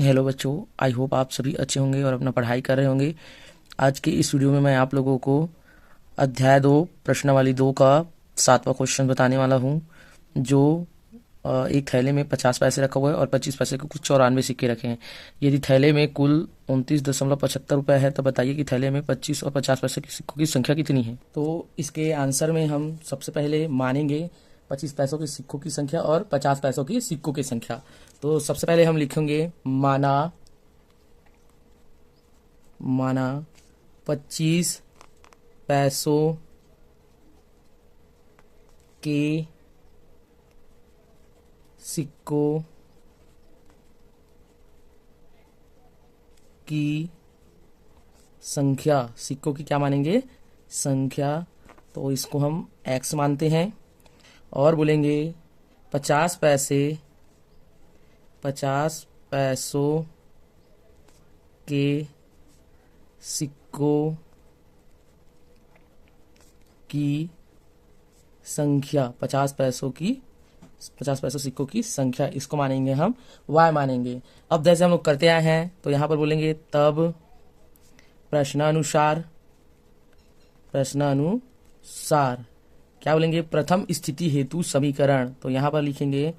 Hello बच्चों, I hope आप सभी अच्छे होंगे और अपना पढ़ाई कर रहे होंगे। आज के इस वीडियो में मैं आप लोगों को अध्याय 2 प्रश्नावली 2 का 7वां क्वेश्चन बताने वाला हूं, जो एक थैले में 50 पैसे रखा हुआ है और 25 पैसे के कुछ 94 सिक्के रखे हैं। यदि थैले में कुल 29.75 रुपये है तो बताइए कि थैले में 25 और 50 पैसे के सिक्कों की संख्या कितनी है। तो इसके आंसर में हम सबसे पहले मानेंगे 25 पैसों के सिक्कों की संख्या और 50 पैसों के सिक्कों की संख्या। तो सबसे पहले हम लिखेंगे माना 25 पैसों के सिक्कों की संख्या। सिक्कों की क्या मानेंगे? संख्या। तो इसको हम x मानते हैं और बोलेंगे 50 पैसों के सिक्कों की संख्या। 50 पैसों सिक्कों की संख्या, इसको मानेंगे हम y मानेंगे। अब जैसे हम लोग करते आए हैं तो यहाँ पर बोलेंगे तब प्रश्नानुसार क्या बोलेंगे? प्रथम स्थिति हेतु समीकरण। तो यहाँ पर लिखेंगे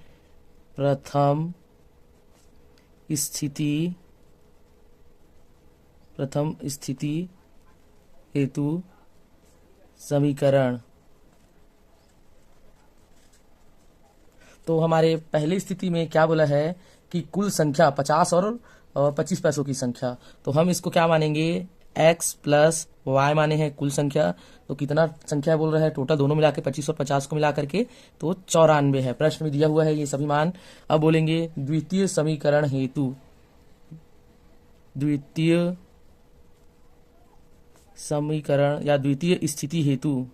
प्रथम स्थिति हेतु समीकरण। तो हमारे पहली स्थिति में क्या बोला है कि कुल संख्या 50 और 25 पैसों की संख्या। तो हम इसको क्या मानेंगे? x प्लस वाई माने हैं कुल संख्या। तो कितना संख्या बोल रहा है? टोटल दोनों मिला के 25 और 50 को मिला करके तो 94 है। प्रश्न में दिया हुआ है ये सभी मान। अब बोलेंगे द्वितीय समीकरण हेतु, द्वितीय समीकरण या द्वितीय स्थिति हेतु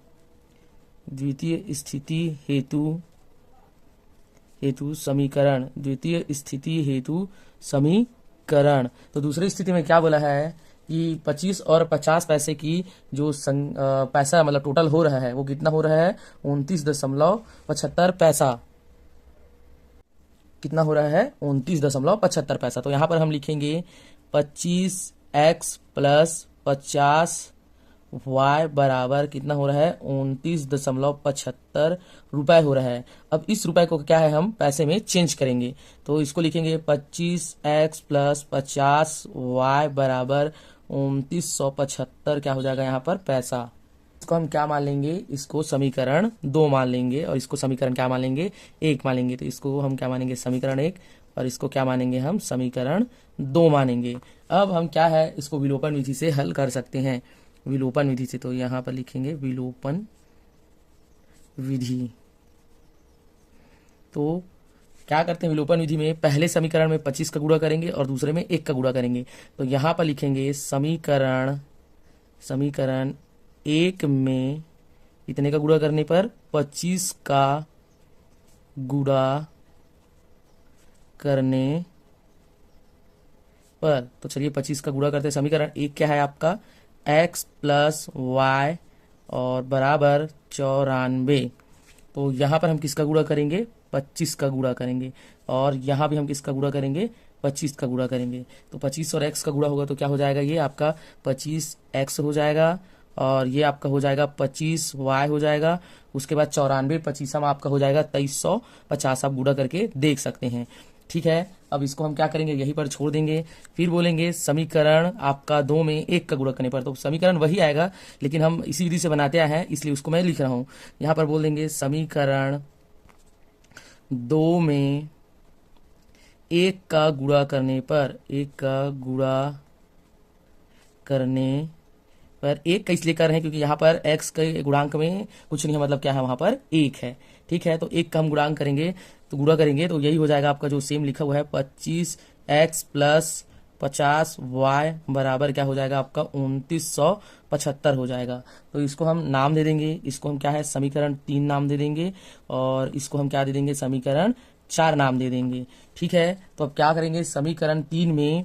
समीकरण, द्वितीय स्थिति हेतु समीकरण। तो दूसरी स्थिति में क्या बोला है कि 25 और 50 पैसे की जो पैसा मतलब टोटल हो रहा है वो कितना हो रहा है? 29.75 पैसा। कितना हो रहा है? 29.75 पैसा। तो यहाँ पर हम लिखेंगे 25x प्लस 50y बराबर कितना हो रहा है? 29.75 रुपए हो रहा है। अब इस रुपए को क्या है हम पैसे में चेंज करेंगे। तो इसको लिखेंगे 25x प्लस 50y बराबर 2975 क्या हो जाएगा यहाँ पर? पैसा। इसको हम क्या मान लेंगे? इसको समीकरण 2 मान लेंगे और इसको समीकरण क्या मान लेंगे? 1 मान लेंगे। तो इसको हम क्या मानेंगे? समीकरण 1 और इसको क्या मानेंगे? हम समीकरण 2 मानेंगे। अब हम क्या है इसको विलोपन विधि से हल कर सकते हैं। विलोपन विधि से, तो यहाँ पर लिखेंगे विलोपन विधि। तो क्या करते हैं विलोपन विधि में? पहले समीकरण में 25 का गुणा करेंगे और दूसरे में 1 का गुणा करेंगे। तो यहाँ पर लिखेंगे समीकरण 1 में इतने का गुणा करने पर 25 का गुणा करने पर, तो चलिए 25 का गुणा करते हैं। समीकरण 1 क्या है आपका? x प्लस वाई और बराबर 94। तो यहाँ पर हम किसका गुणा करेंगे? 25 का गुणा करेंगे और यहाँ भी हम किसका गुणा करेंगे? 25 का गुणा करेंगे। तो 25 और x का गुणा होगा तो क्या हो जाएगा? ये आपका 25x हो जाएगा और ये आपका हो जाएगा 25y हो जाएगा। उसके बाद 94 25 आपका हो जाएगा 2350। आप गुणा करके देख सकते हैं। ठीक है, अब इसको हम क्या करेंगे? यहीं पर छोड़ देंगे। फिर बोलेंगे समीकरण आपका 2 में 1 का गुणा करने पर, तो समीकरण वही आएगा लेकिन हम इसी विधि से बनाते हैं इसलिए उसको मैं लिख रहा हूं। यहाँ पर बोल देंगे समीकरण 2 में 1 का गुणा करने पर, 1 का इसलिए कर रहे हैं क्योंकि यहाँ पर x के गुणांक में कुछ नहीं है, मतलब क्या है वहां पर 1 है। ठीक है, तो 1 का हम गुणांक करेंगे तो गुणा करेंगे तो यही हो जाएगा आपका जो सेम लिखा हुआ है 25x प्लस 50y बराबर क्या हो जाएगा आपका? 2975 हो जाएगा। तो इसको हम नाम दे देंगे, इसको हम क्या है? समीकरण 3 नाम दे देंगे और इसको हम क्या दे देंगे? समीकरण 4 नाम दे देंगे। ठीक है, तो अब क्या करेंगे? समीकरण 3 में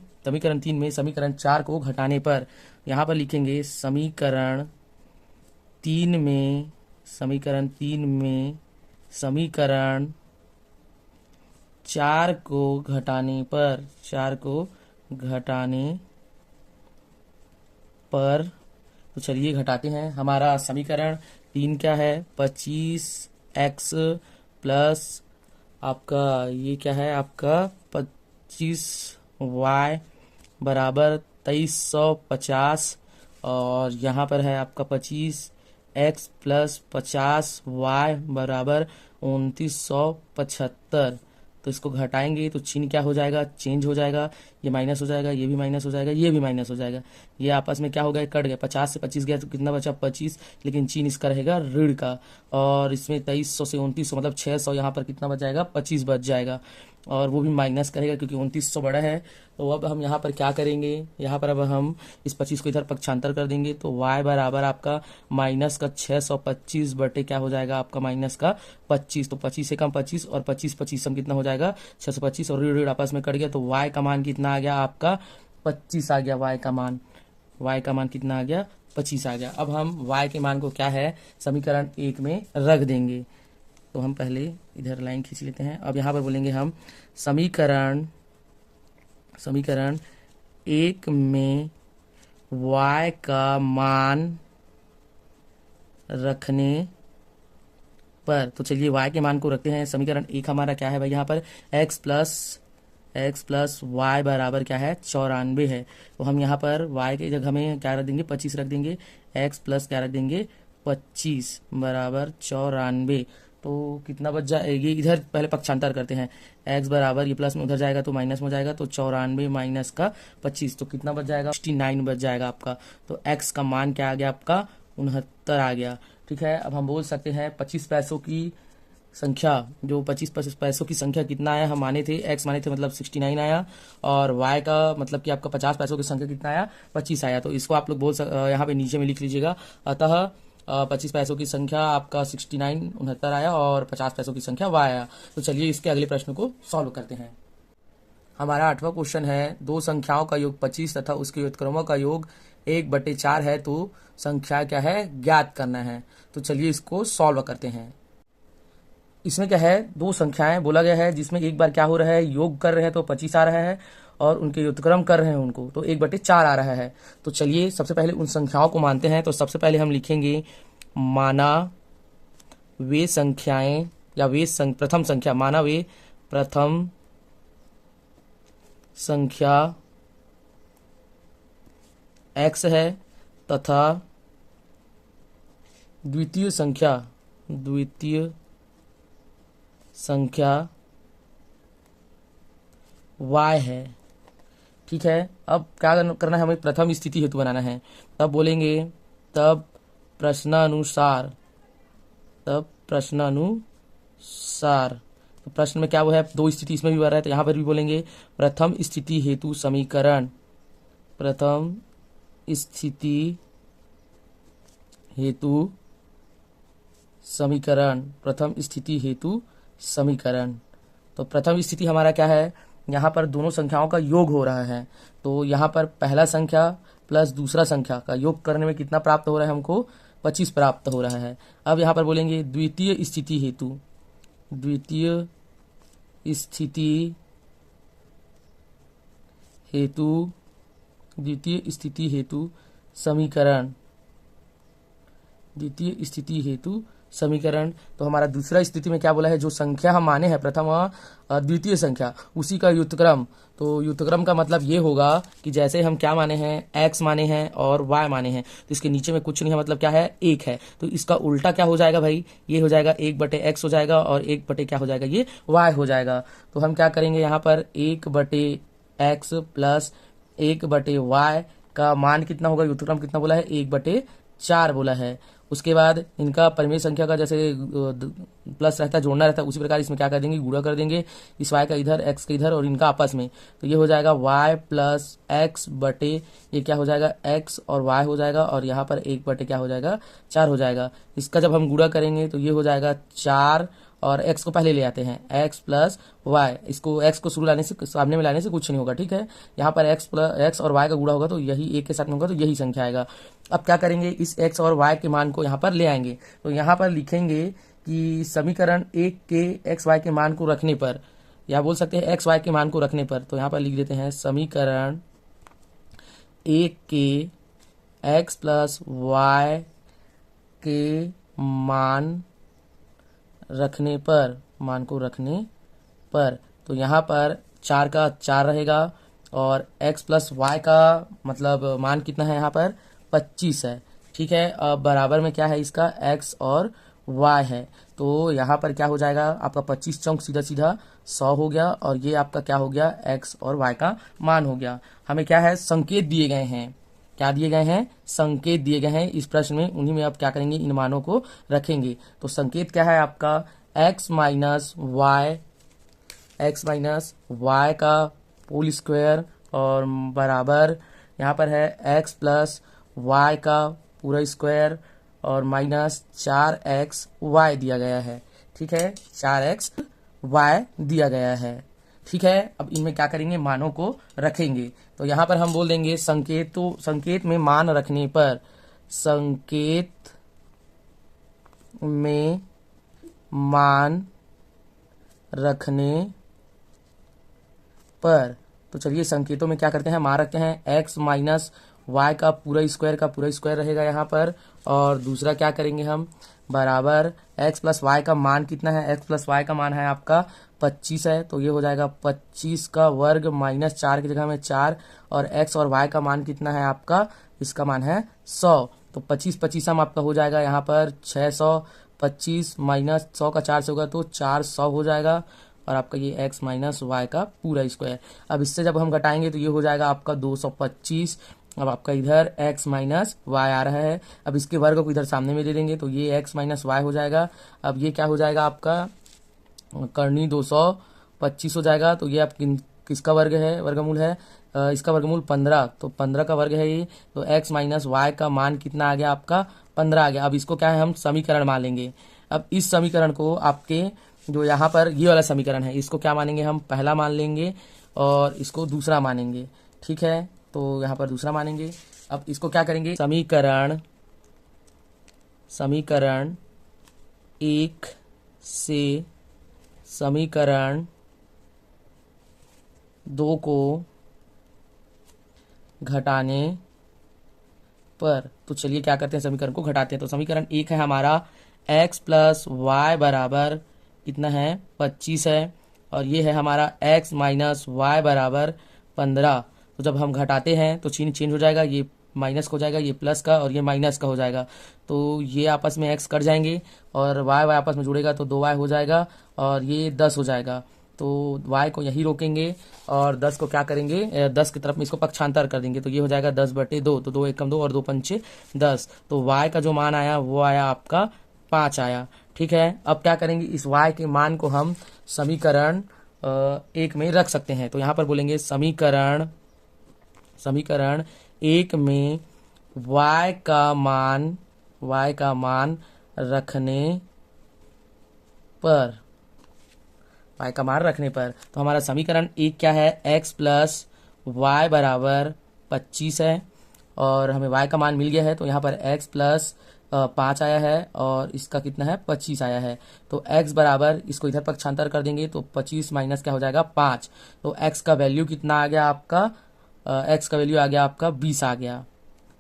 समीकरण 4 को घटाने पर यहाँ पर लिखेंगे समीकरण 3 में समीकरण 4 को घटाने पर घटाने पर, तो चलिए घटाते हैं। हमारा समीकरण 3 क्या है, 25x प्लस आपका ये क्या है आपका 25y बराबर 2350, और यहाँ पर है आपका 25x प्लस 50y बराबर 2975। तो इसको घटाएंगे तो चिन्ह क्या हो जाएगा, चेंज हो जाएगा, ये माइनस हो जाएगा, ये भी माइनस हो जाएगा, ये भी माइनस हो जाएगा, ये आपस में क्या हो गया, कट गया। 50 से 25 गया तो कितना बचा, 25, लेकिन चिन्ह इसका रहेगा ऋण का। और इसमें 2300 से 2900 मतलब 600, यहाँ पर कितना बच जाएगा, 25 बच जाएगा, और वो भी माइनस करेगा क्योंकि 2900 बड़ा है। तो अब हम यहाँ पर क्या करेंगे, यहाँ पर अब हम इस 25 को इधर पक्षांतर कर देंगे, तो y बराबर आपका माइनस का 625 बटे क्या हो जाएगा आपका माइनस का 25। तो 25 से कम 25 और 25 25 सम कितना हो जाएगा 625, और ऋण ऋण आपस में कट गया, तो y का मान कितना आ गया आपका 25 आ गया। y का मान कितना आ गया, 25 आ गया। अब हम y के मान को क्या है समीकरण 1 में रख देंगे। तो हम पहले इधर लाइन खींच लेते हैं। अब यहाँ पर बोलेंगे हम समीकरण 1 में y का मान रखने पर, तो चलिए y के मान को रखते हैं। समीकरण 1 हमारा क्या है भाई, यहाँ पर x प्लस y बराबर क्या है 94 है। तो हम यहाँ पर y के जगह में क्या रख देंगे, 25 रख देंगे, x प्लस क्या रख देंगे 25 बराबर 94। तो कितना बच जाए, ये इधर पहले पक्षांतर करते हैं, x बराबर ये प्लस में उधर जाएगा तो माइनस में हो जाएगा, तो 94 माइनस का 25, तो कितना बच जाएगा 69 बच जाएगा आपका। तो x का मान क्या आ गया आपका 69 आ गया। ठीक है, अब हम बोल सकते हैं 25 पैसों की संख्या, जो 25 पैसों की संख्या कितना आया, हम माने थे x माने थे मतलब 69 आया, और y का मतलब कि आपका 50 पैसों की संख्या कितना आया 25 आया। तो इसको आप लोग यहाँ पे नीचे में लिख लीजिएगा। अतः 25 पैसों की संख्या आपका 69 आया और 50 पैसों की संख्या y आया। तो चलिए इसके अगले प्रश्न को सॉल्व करते हैं। हमारा 8वां क्वेश्चन है, दो संख्याओं का योग 25 तथा उसके व्युत्क्रमों का योग 1/4 है, तो संख्या क्या है ज्ञात करना है। तो चलिए इसको सॉल्व करते हैं। इसमें क्या है, दो संख्याएं बोला गया है जिसमें एक बार क्या हो रहा है, योग कर रहे हैं तो 25 आ रहा है, और उनके व्युत्क्रम कर रहे हैं उनको तो 1/4 आ रहा है। तो चलिए सबसे पहले उन संख्याओं को मानते हैं। तो सबसे पहले हम लिखेंगे माना वे संख्याएं या प्रथम संख्या, माना वे प्रथम संख्या x है तथा द्वितीय संख्या y है। ठीक है, अब क्या करना है, हमें प्रथम स्थिति हेतु बनाना है। तब बोलेंगे तब प्रश्नानुसार, तो प्रश्न में क्या वो है, दो स्थिति इसमें भी बन रहा है, तो यहाँ पर भी बोलेंगे प्रथम स्थिति हेतु समीकरण, प्रथम स्थिति हेतु समीकरण। तो प्रथम स्थिति हमारा क्या है, यहाँ पर दोनों संख्याओं का योग हो रहा है, तो यहाँ पर पहला संख्या प्लस दूसरा संख्या का योग करने में कितना प्राप्त हो रहा है, हमको 25 प्राप्त हो रहा है। अब यहाँ पर बोलेंगे द्वितीय स्थिति हेतु समीकरण। तो हमारा दूसरा स्थिति में क्या बोला है, जो संख्या हम माने हैं प्रथम द्वितीय संख्या उसी का व्युत्क्रम। तो व्युत्क्रम का मतलब ये होगा कि जैसे हम क्या माने हैं, x माने हैं और y माने हैं, तो इसके नीचे में कुछ नहीं है, मतलब क्या है 1 है, तो इसका उल्टा क्या हो जाएगा भाई, ये हो जाएगा 1/x हो जाएगा, और 1 क्या हो जाएगा, ये y हो जाएगा। तो हम क्या करेंगे, यहाँ पर 1/x प्लस 1/y का मान कितना होगा, व्युत्क्रम कितना बोला है 1/4 बोला है। उसके बाद इनका परिमेय संख्या का जैसे प्लस रहता है, जोड़ना रहता है, उसी प्रकार इसमें क्या कर देंगे, गुणा कर देंगे, इस y का इधर x का इधर और इनका आपस में, तो ये हो जाएगा y प्लस x बटे ये क्या हो जाएगा x और y हो जाएगा, और यहाँ पर 1 क्या हो जाएगा 4 हो जाएगा। इसका जब हम गुणा करेंगे तो ये हो जाएगा 4, और x को पहले ले आते हैं, x प्लस y, इसको x को शुरू लाने से सामने में लाने से कुछ नहीं होगा। ठीक है, यहाँ पर x और y का गुणा होगा तो यही एक के साथ में होगा, तो यही संख्या आएगा। अब क्या करेंगे, इस x और y के मान को यहाँ पर ले आएंगे, तो यहाँ पर लिखेंगे कि समीकरण 1 के x y के मान को रखने पर या बोल सकते हैं एक्स वाई के मान को रखने पर। तो यहाँ पर लिख देते हैं समीकरण 1 के एक्स प्लस वाई के मान रखने पर, मान को रखने पर। तो यहाँ पर 4 का 4 रहेगा और x प्लस वाई का मतलब मान कितना है, यहाँ पर 25 है। ठीक है, अब बराबर में क्या है इसका, x और y है। तो यहाँ पर क्या हो जाएगा आपका 25 चौक सीधा सीधा 100 हो गया और ये आपका क्या हो गया, x और y का मान हो गया। हमें क्या है, संकेत दिए गए हैं। क्या दिए गए हैं, संकेत दिए गए हैं इस प्रश्न में, उन्हीं में आप क्या करेंगे, इन मानों को रखेंगे। तो संकेत क्या है आपका, x माइनस वाई का होल स्क्वायर और बराबर यहाँ पर है x प्लस वाई का पूरा स्क्वायर और माइनस 4xy दिया गया है। ठीक है, 4xy दिया गया है। ठीक है, अब इनमें क्या करेंगे, मानों को रखेंगे। तो यहाँ पर हम बोल देंगे संकेत, तो संकेत में मान रखने पर, संकेत में मान रखने पर। तो चलिए संकेतों में क्या करते हैं, मान रखते हैं x माइनस वाई का पूरा स्क्वायर रहेगा यहाँ पर, और दूसरा क्या करेंगे हम, बराबर x प्लस वाई का मान कितना है, x प्लस वाई का मान है आपका 25 है। तो ये हो जाएगा 25 का वर्ग माइनस 4 की जगह में 4, और x और y का मान कितना है आपका, इसका मान है 100। तो 25 हम आपका हो जाएगा यहाँ पर 625 माइनस 100 का 4 से होगा तो 400 हो जाएगा, और आपका ये x माइनस वाई का पूरा स्क्वायर। अब इससे जब हम घटाएंगे तो ये हो जाएगा आपका 225। अब आपका इधर x माइनस वाई आ रहा है, अब इसके वर्ग को इधर सामने में दे देंगे तो ये x माइनस वाई हो जाएगा। अब ये क्या हो जाएगा आपका, करनी 225 हो जाएगा। तो ये आप किसका वर्ग है, वर्गमूल है, इसका वर्गमूल 15, तो 15 का वर्ग है ये। तो x माइनस वाई का मान कितना आ गया आपका, 15 आ गया। अब इसको क्या है, हम समीकरण मान लेंगे। अब इस समीकरण को आपके जो यहाँ पर ये वाला समीकरण है, इसको क्या मानेंगे, हम पहला मान लेंगे और इसको दूसरा मानेंगे। ठीक है, तो यहाँ पर दूसरा मानेंगे। अब इसको क्या करेंगे, समीकरण 1 से समीकरण 2 को घटाने पर। तो चलिए क्या करते हैं, समीकरण को घटाते हैं। तो समीकरण 1 है हमारा x प्लस वाई बराबर कितना है, 25 है, और ये है हमारा x माइनस वाई बराबर 15। तो जब हम घटाते हैं तो चिन्ह चेंज हो जाएगा, ये माइनस का हो जाएगा, ये प्लस का, और ये माइनस का हो जाएगा। तो ये आपस में x कट जाएंगे और y आपस में जुड़ेगा तो 2y हो जाएगा, और ये 10 हो जाएगा। तो y को यही रोकेंगे और 10 को क्या करेंगे, 10 की तरफ में इसको पक्षांतर कर देंगे। तो ये हो जाएगा 10/2, तो 2 एकम 2 और 2 पंचे 10। तो y का जो मान आया वो आया आपका 5 आया। ठीक है, अब क्या करेंगे, इस y के मान को हम समीकरण 1 में रख सकते हैं। तो यहाँ पर बोलेंगे समीकरण 1 में y का मान रखने पर, y का मान रखने पर। तो हमारा समीकरण 1 क्या है, x प्लस वाई बराबर 25 है, और हमें y का मान मिल गया है। तो यहाँ पर x प्लस 5 आया है और इसका कितना है, 25 आया है। तो x बराबर, इसको इधर पक्षांतर कर देंगे तो 25 माइनस क्या हो जाएगा, 5। तो x का वैल्यू कितना आ गया आपका, x का वैल्यू आ गया आपका 20 आ गया।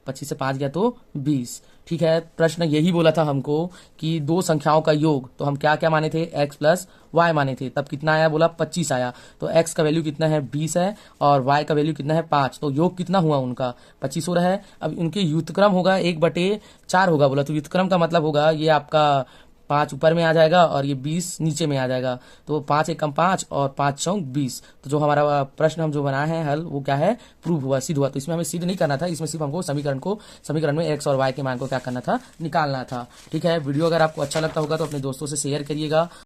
25 से 5 गया तो 20। ठीक है, प्रश्न यही बोला था हमको कि दो संख्याओं का योग, तो हम क्या क्या माने थे, x प्लस वाई माने थे, तब कितना आया, बोला 25 आया। तो x का वैल्यू कितना है, 20 है, और y का वैल्यू कितना है, 5। तो योग कितना हुआ उनका, 25 हो रहा है। अब उनके व्युत्क्रम होगा 1/4 होगा, बोला तो व्युत्क्रम का मतलब होगा ये आपका 5 ऊपर में आ जाएगा और ये 20 नीचे में आ जाएगा। तो 5 एकम 5 और 5 चौक 20। तो जो हमारा प्रश्न हम जो बनाए हैं हल, वो क्या है, प्रूव हुआ, सिद्ध हुआ। तो इसमें हमें सिद्ध नहीं करना था, इसमें सिर्फ हमको समीकरण में x और y के मान को क्या करना था, निकालना था। ठीक है, वीडियो अगर आपको अच्छा लगता होगा तो अपने दोस्तों से शेयर करिएगा।